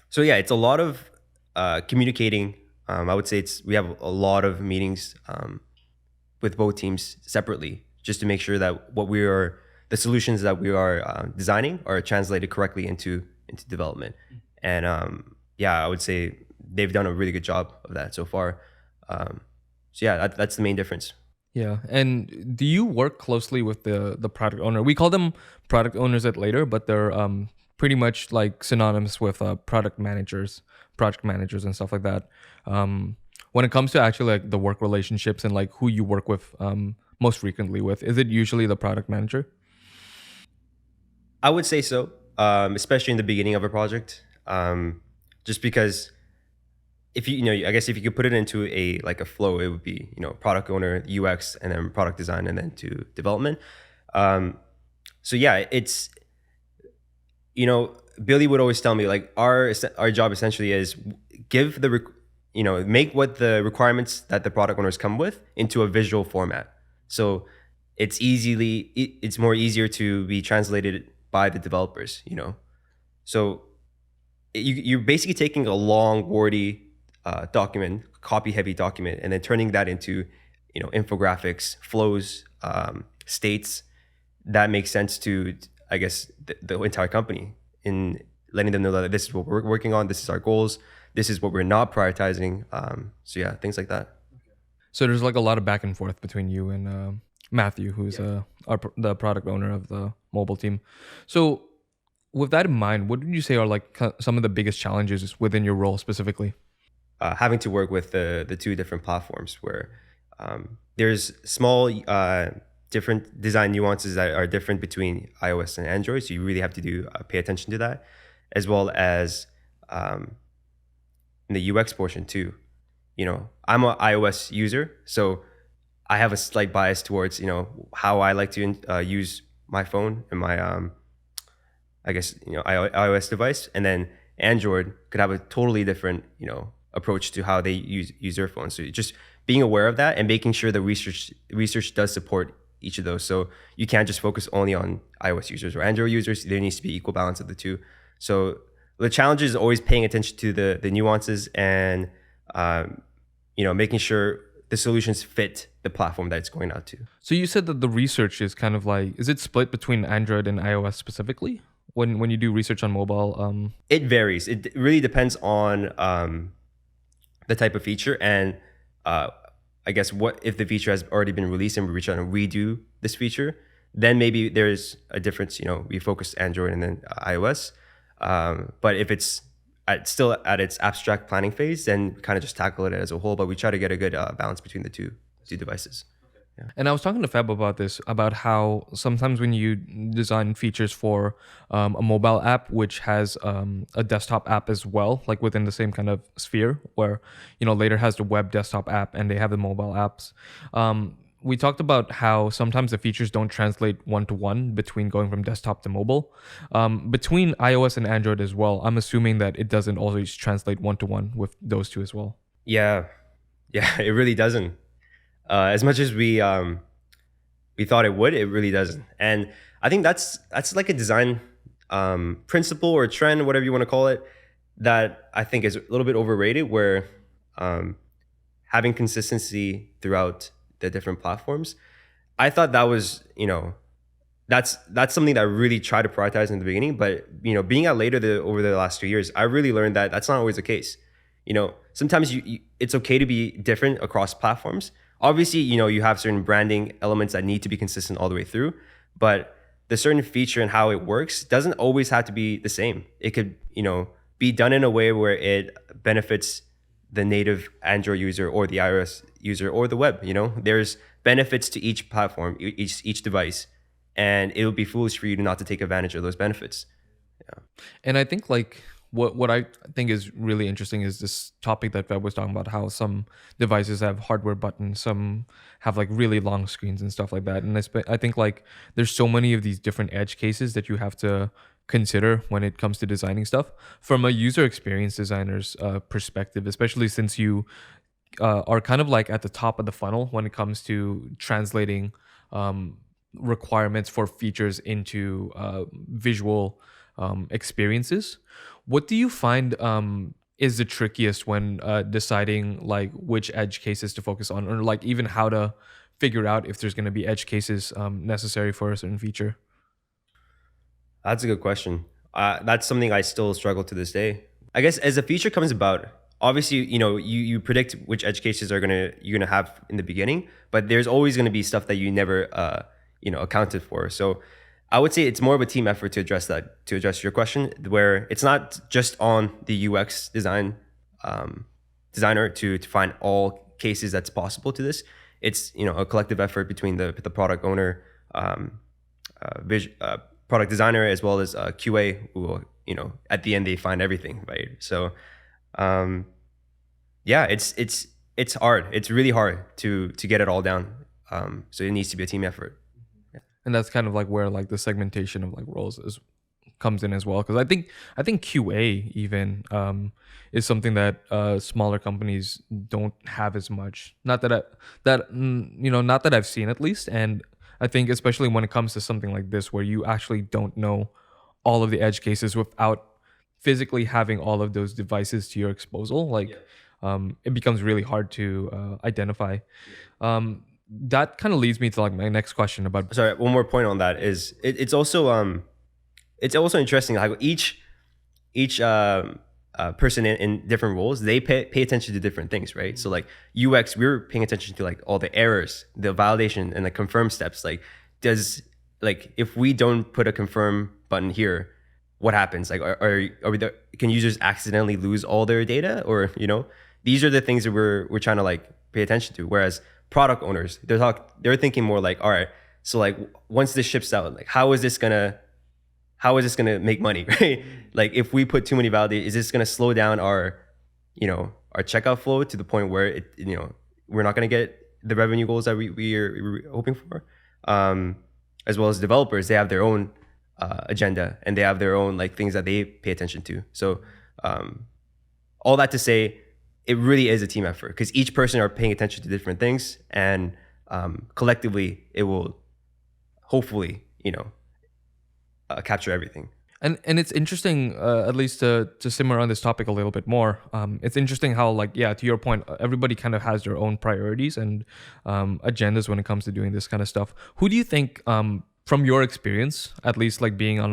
so yeah, it's a lot of communicating. I would say we have a lot of meetings with both teams separately, just to make sure that the solutions that we are designing are translated correctly into development. And yeah, I would say they've done a really good job of that so far. So yeah, that's the main difference. Yeah. And do you work closely with the product owner? We call them product owners at Later, but they're pretty much like synonymous with project managers and stuff like that. When it comes to actually like the work relationships and like who you work with most frequently with, is it usually the product manager? I would say so, especially in the beginning of a project, just because if I guess if you could put it into a flow, it would be product owner, UX, and then product design, and then to development. So yeah, it's Billy would always tell me like our job essentially is give make what the requirements that the product owners come with into a visual format. So it's more easier to be translated by the developers. So you're basically taking a long, wordy document, copy-heavy document, and then turning that into infographics, flows, states that make sense to, I guess, the entire company, in letting them know that this is what we're working on, this is our goals, this is what we're not prioritizing. So yeah, things like that. So there's like a lot of back and forth between you and Matthew, who's the product owner of the mobile team. So with that in mind, what would you say are like some of the biggest challenges within your role specifically? Having to work with the two different platforms where there's small different design nuances that are different between iOS and Android. So you really have to pay attention to that, as well as in the UX portion too. I'm an iOS user, so I have a slight bias towards how I like to use my phone and my I guess iOS device, and then Android could have a totally different approach to how they use their phones. So just being aware of that and making sure the research does support each of those. So you can't just focus only on iOS users or Android users. There needs to be equal balance of the two. So the challenge is always paying attention to the nuances and making sure the solutions fit the platform that it's going out to. So you said that the research is kind of like, is it split between Android and iOS specifically when you do research on mobile? It varies. It really depends on the type of feature, and I guess what if the feature has already been released and we're trying to redo this feature, then maybe there's a difference. We focus Android and then iOS. But if it's still at its abstract planning phase, then we kind of just tackle it as a whole. But we try to get a good balance between the two devices. Yeah. And I was talking to Feb about this, about how sometimes when you design features for a mobile app, which has a desktop app as well, like within the same kind of sphere, where Later has the web desktop app and they have the mobile apps. We talked about how sometimes the features don't translate one-to-one between going from desktop to mobile. Between iOS and Android as well, I'm assuming that it doesn't always translate one-to-one with those two as well. Yeah, it really doesn't. As much as we thought it would, it really doesn't. And I think that's like a design principle or trend, whatever you want to call it, that I think is a little bit overrated, where having consistency throughout the different platforms. I thought that was, that's something that I really tried to prioritize in the beginning. But, being at Later over the last 2 years, I really learned that that's not always the case. Sometimes it's okay to be different across platforms. Obviously, you have certain branding elements that need to be consistent all the way through, but the certain feature and how it works doesn't always have to be the same. It could, be done in a way where it benefits the native Android user or the iOS user or the web. There's benefits to each platform, each device, and it would be foolish for you not to take advantage of those benefits. And I think like what I think is really interesting is this topic that Web was talking about, how some devices have hardware buttons, some have like really long screens and stuff like that. And I think like there's so many of these different edge cases that you have to consider when it comes to designing stuff from a user experience designer's perspective, especially since you are kind of like at the top of the funnel when it comes to translating um, requirements for features into visual experiences. What do you find is the trickiest when deciding like which edge cases to focus on, or like even how to figure out if there's going to be edge cases necessary for a certain feature? That's a good question. That's something I still struggle to this day. I guess as a feature comes about, obviously, you predict which edge cases you're gonna have in the beginning, but there's always gonna be stuff that you never accounted for. So I would say it's more of a team effort to address your question, where it's not just on the UX designer to find all cases that's possible to this. It's a collective effort between the product owner, product designer, as well as QA, who will, at the end they find everything, right? So yeah, it's hard. It's really hard to get it all down. So it needs to be a team effort. And that's kind of like where like the segmentation of like roles comes in as well, because I think QA even is something that smaller companies don't have as much. Not that not that I've seen, at least. And I think especially when it comes to something like this, where you actually don't know all of the edge cases without physically having all of those devices to your disposal, like it becomes really hard to identify. That kind of leads me to like my next question about. Sorry, one more point on that is it's also interesting how each person in different roles, they pay attention to different things, right? So like UX, we're paying attention to like all the errors, the validation, and the confirm steps. Like if we don't put a confirm button here, what happens? Like can users accidentally lose all their data? Or these are the things that we're trying to like pay attention to. Whereas product owners, they're thinking more like, all right, so like once this ships out, like how is this gonna make money, right? Like if we put too many validators, is this gonna slow down our checkout flow to the point where we're not gonna get the revenue goals that we're hoping for? As well as developers, they have their own agenda, and they have their own like things that they pay attention to. So all that to say, it really is a team effort, because each person are paying attention to different things, and collectively it will hopefully capture everything. And it's interesting, at least to simmer on this topic a little bit more. It's interesting how, like, yeah, to your point, everybody kind of has their own priorities and agendas when it comes to doing this kind of stuff. Who do you think, from your experience, at least like being on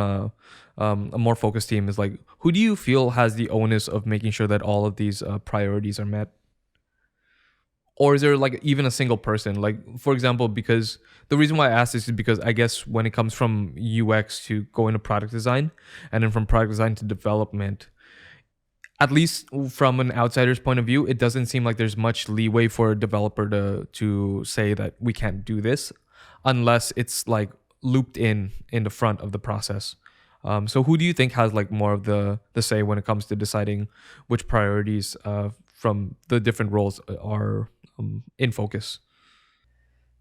a more focused team, is like, who do you feel has the onus of making sure that all of these priorities are met? Or is there like even a single person? Like, for example, because the reason why I ask this is because I guess when it comes from UX to go into product design, and then from product design to development, at least from an outsider's point of view, it doesn't seem like there's much leeway for a developer to say that we can't do this unless it's like looped in the front of the process. So who do you think has like more of the say when it comes to deciding which priorities from the different roles are in focus?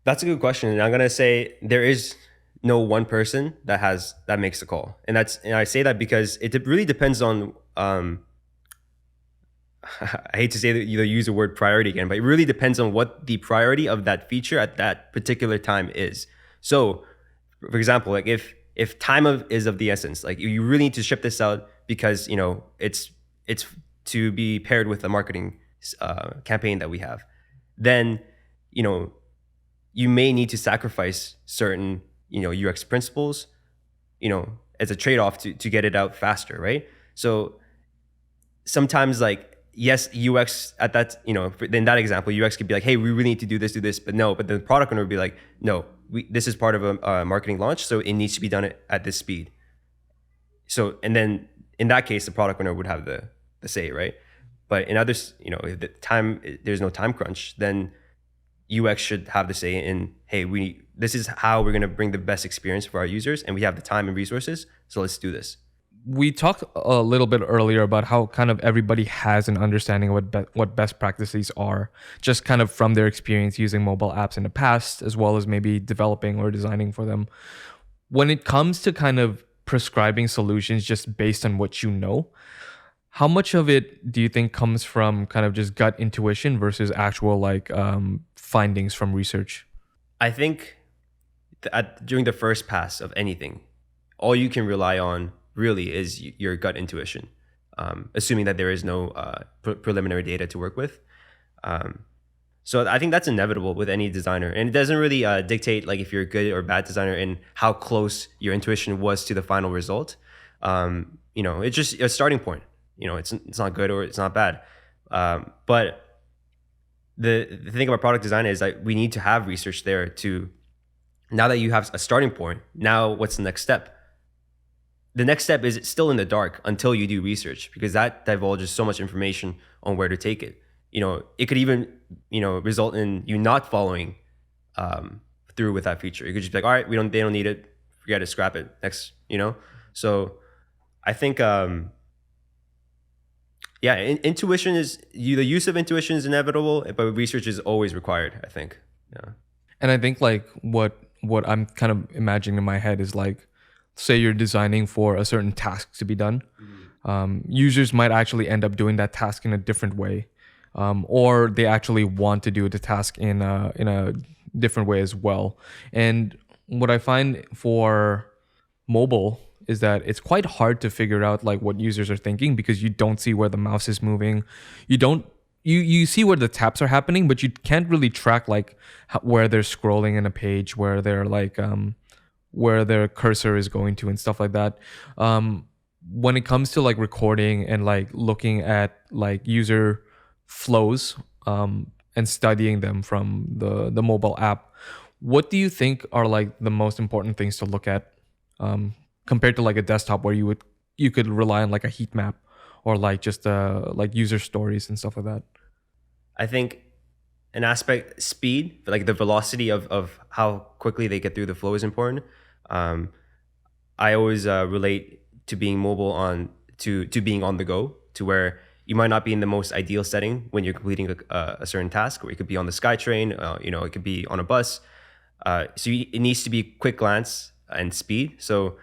That's a good question, and I'm gonna say there is no one person that makes the call, and I say that because it really depends on. I hate to say that you use the word priority again, but it really depends on what the priority of that feature at that particular time is. So, for example, like if time is of the essence, like you really need to ship this out because it's to be paired with a marketing campaign that we have, then you may need to sacrifice certain UX principles as a trade-off to get it out faster, right? So sometimes, like, yes, UX at that in that example, UX could be like, hey, we really need to do this, but the product owner would be like, no, this is part of a marketing launch, so it needs to be done at this speed. So, and then in that case, the product owner would have the say, right? But in others, if there's no time crunch, then UX should have the say in, hey, this is how we're going to bring the best experience for our users, and we have the time and resources, so let's do this. we talked a little bit earlier about how kind of everybody has an understanding of what best practices are, just kind of from their experience using mobile apps in the past, as well as maybe developing or designing for them. When it comes to kind of prescribing solutions just based on what you know, how much of it do you think comes from kind of just gut intuition versus actual like findings from research? I think during the first pass of anything, all you can rely on really is your gut intuition, assuming that there is no preliminary data to work with. So I think that's inevitable with any designer, and it doesn't really dictate like if you're a good or bad designer and how close your intuition was to the final result. It's just a starting point. It's not good or it's not bad. But the thing about product design is that we need to have research there to, now that you have a starting point, now what's the next step? The next step is still in the dark until you do research, because that divulges so much information on where to take it. It could even, result in you not following through with that feature. You could just be like, all right, they don't need it. Forget it, scrap it. Next, So I think, intuition the use of intuition is inevitable, but research is always required, I think. Yeah. And I think like what I'm kind of imagining in my head is like, say you're designing for a certain task to be done. Users might actually end up doing that task in a different way, or they actually want to do the task in a different way as well. And what I find for mobile is that it's quite hard to figure out like what users are thinking, because you don't see where the mouse is moving. You see where the taps are happening, but you can't really track like where they're scrolling in a page, where they're like where their cursor is going to and stuff like that. When it comes to like recording and like looking at like user flows and studying them from the mobile app, what do you think are like the most important things to look at compared to like a desktop where you could rely on like a heat map or like just like user stories and stuff like that? I think an aspect, speed, like the velocity of how quickly they get through the flow is important. I always relate to being mobile to being on the go, to where you might not be in the most ideal setting when you're completing a certain task, or it could be on the SkyTrain, it could be on a bus. It needs to be quick glance and speed. So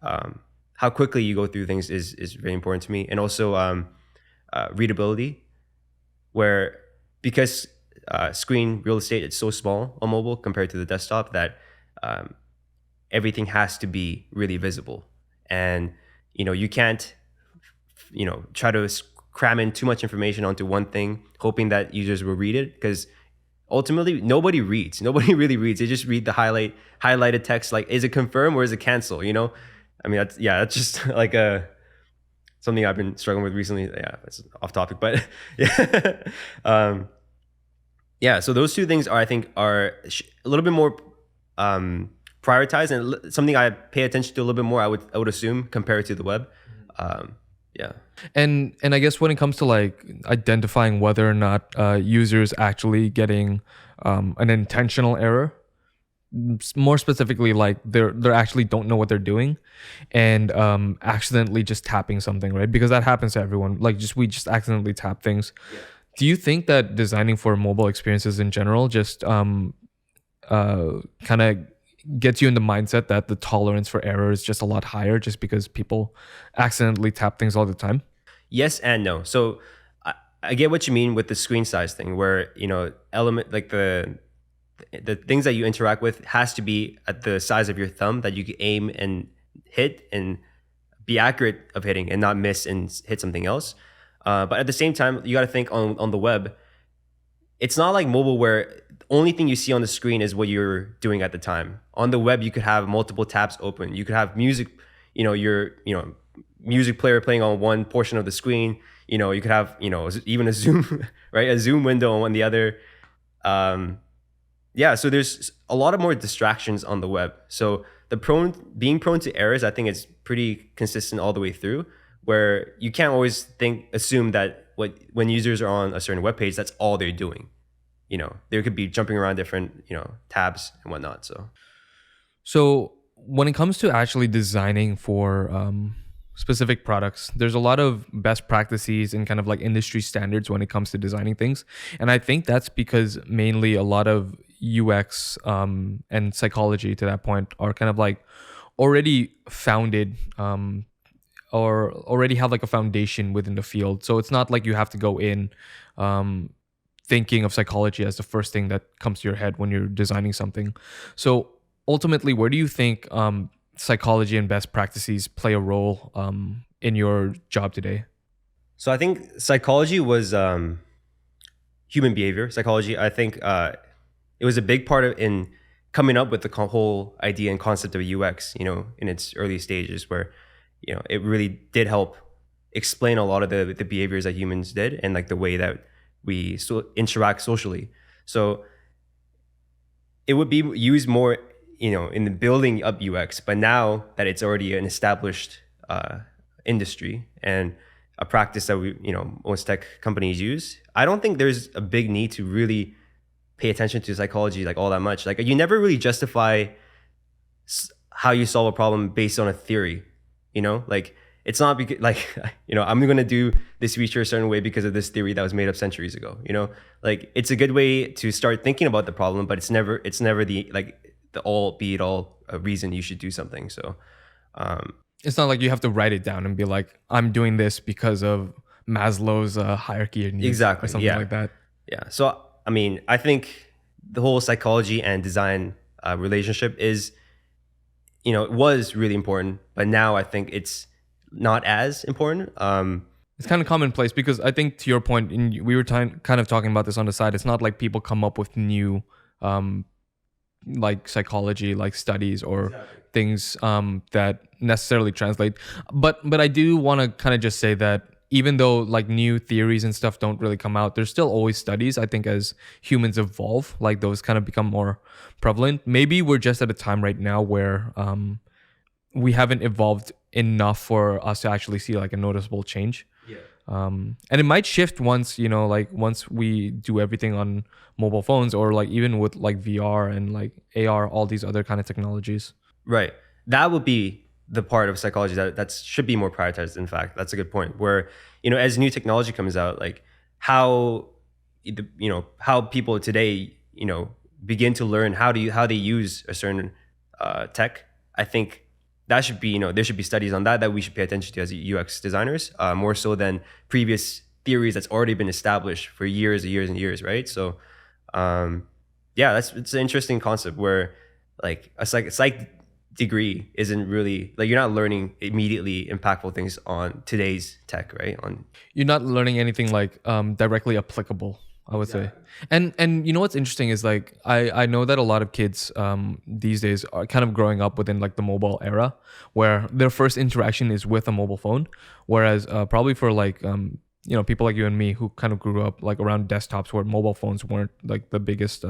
how quickly you go through things is very important to me. And also readability, where because screen real estate, it's so small on mobile compared to the desktop that everything has to be really visible. And you can't try to cram in too much information onto one thing hoping that users will read it, because ultimately nobody really reads. They just read the highlighted text, like, is it confirm or is it cancel? I mean, that's just like something I've been struggling with recently. Yeah, it's off topic, but yeah. So those two things I think are a little bit more prioritized, and something I pay attention to a little bit more, I would assume, compared to the web. Yeah. And I guess when it comes to like identifying whether or not users actually getting an intentional error, more specifically like they're actually don't know what they're doing and accidentally just tapping something, right? Because that happens to everyone. Like we just accidentally tap things. Yeah. Do you think that designing for mobile experiences in general just kind of gets you in the mindset that the tolerance for error is just a lot higher, just because people accidentally tap things all the time? Yes and no. So I get what you mean with the screen size thing, where element like the things that you interact with has to be at the size of your thumb, that you can aim and hit and be accurate of hitting and not miss and hit something else. But at the same time, you got to think on the web. It's not like mobile where the only thing you see on the screen is what you're doing at the time. On the web, you could have multiple tabs open. You could have music, your music player playing on one portion of the screen. You could have even a zoom, right? A zoom window on the other. So there's a lot of more distractions on the web. So being prone to errors, I think it's pretty consistent all the way through, where you can't always assume that when users are on a certain web page, that's all they're doing. They could be jumping around different, tabs and whatnot. So when it comes to actually designing for specific products. There's a lot of best practices and kind of like industry standards when it comes to designing things. And I think that's because mainly a lot of UX and psychology to that point are kind of like already founded or already have like a foundation within the field. So it's not like you have to go in um, thinking of psychology as the first thing that comes to your head when you're designing something. So ultimately, where do you think psychology and best practices play a role in your job today? So I think psychology was human behavior psychology. I think it was a big part of in coming up with the whole idea and concept of UX, in its early stages, where it really did help explain a lot of the behaviors that humans did and like the way that we interact socially. So it would be used more, in the building up UX, but now that it's already an established industry and a practice that most tech companies use, I don't think there's a big need to really pay attention to psychology like all that much. Like you never really justify how you solve a problem based on a theory, like it's not because like, I'm going to do this feature a certain way because of this theory that was made up centuries ago, like it's a good way to start thinking about the problem, but it's never the all be it all reason you should do something. So, it's not like you have to write it down and be like, I'm doing this because of Maslow's hierarchy of needs, exactly, or something like that. Yeah. So, I mean, I think the whole psychology and design relationship is, it was really important, but now I think it's not as important. It's kind of commonplace because I think, to your point, we were kind of talking about this on the side. It's not like people come up with new like psychology like studies or things that necessarily translate. But I do want to kind of just say that even though like new theories and stuff don't really come out, there's still always studies. I think as humans evolve, like those kind of become more prevalent. Maybe we're just at a time right now where we haven't evolved enough for us to actually see like a noticeable change. Yeah. And it might shift once, once we do everything on mobile phones, or like even with like VR and like AR, all these other kind of technologies. Right. That would be the part of psychology that should be more prioritized. In fact, that's a good point, where, as new technology comes out, like how people today, begin to learn how they use a certain tech. I think that should be, there should be studies on that we should pay attention to as UX designers, more so than previous theories that's already been established for years and years and years, right? So, it's an interesting concept where like a psych degree isn't really like, you're not learning immediately impactful things on today's tech, right? You're not learning anything like directly applicable, I would say. And what's interesting is like I know that a lot of kids these days are kind of growing up within like the mobile era, where their first interaction is with a mobile phone, whereas probably for like people like you and me who kind of grew up like around desktops where mobile phones weren't like the biggest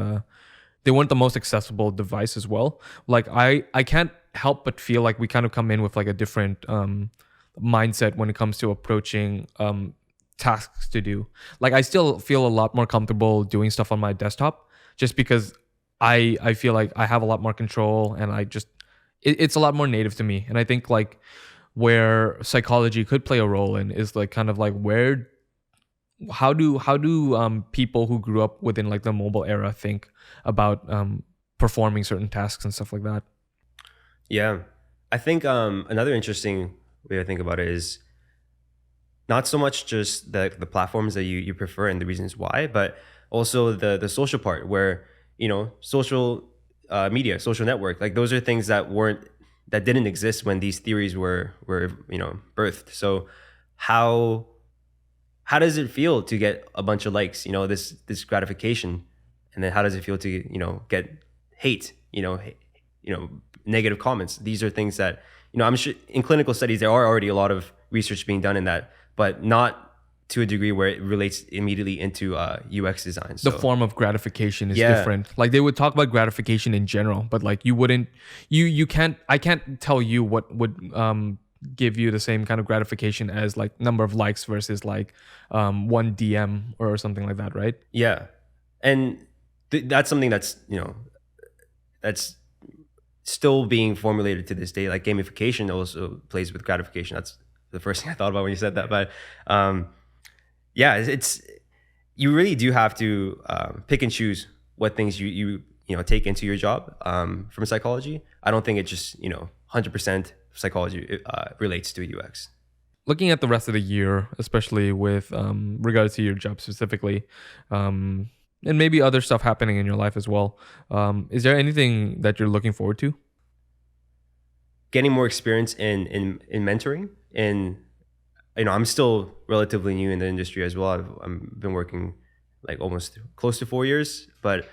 they weren't the most accessible device as well. Like I can't help but feel like we kind of come in with like a different mindset when it comes to approaching tasks to do. Like I still feel a lot more comfortable doing stuff on my desktop, just because I feel like I have a lot more control, and it's a lot more native to me. And I think like where psychology could play a role in is like kind of like how do people who grew up within like the mobile era think about performing certain tasks and stuff like that. Yeah, I think another interesting way to think about it is not so much just the platforms that you prefer and the reasons why, but also the social part, where social media, social network, like those are things that didn't exist when these theories were birthed. So how does it feel to get a bunch of likes, this gratification, and then how does it feel to get hate, negative comments? These are things that I'm sure in clinical studies there are already a lot of research being done in that, but not to a degree where it relates immediately into UX design. So, the form of gratification is different. Like they would talk about gratification in general, but like I can't tell you what would give you the same kind of gratification as like number of likes versus like one DM or something like that, right? Yeah. And that's something that's still being formulated to this day. Like gamification also plays with gratification. That's the first thing I thought about when you said that. But yeah, it's you really do have to pick and choose what things you take into your job from psychology. I don't think it just 100% psychology relates to UX. Looking at the rest of the year, especially with regards to your job specifically, and maybe other stuff happening in your life as well, is there anything that you're looking forward to? Getting more experience in mentoring. And I'm still relatively new in the industry as well. I've been working like almost close to 4 years, but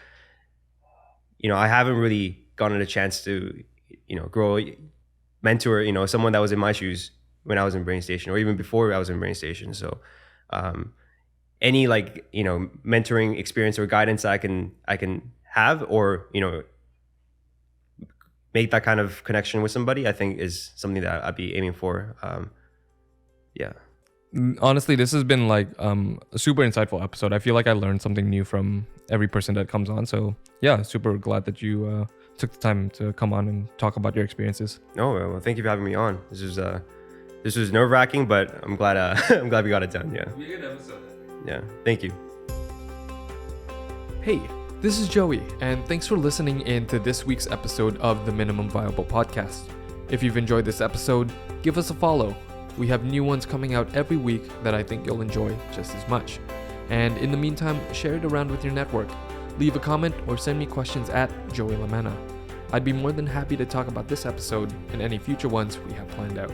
I haven't really gotten a chance to grow, mentor someone that was in my shoes when I was in Brain Station, or even before I was in Brain Station. So any mentoring experience or guidance I can have, or make that kind of connection with somebody, I think is something that I'd be aiming for. Yeah. Honestly, this has been like a super insightful episode. I feel like I learned something new from every person that comes on. So yeah, super glad that you took the time to come on and talk about your experiences. Oh, well, thank you for having me on. This was nerve-wracking, but I'm glad I'm glad we got it done. Yeah. It'll be a good episode. Yeah. Thank you. Hey, this is Joey, and thanks for listening in to this week's episode of the Minimum Viable Podcast. If you've enjoyed this episode, give us a follow. We have new ones coming out every week that I think you'll enjoy just as much. And in the meantime, share it around with your network. Leave a comment or send me questions at Joey Limmena. I'd be more than happy to talk about this episode and any future ones we have planned out.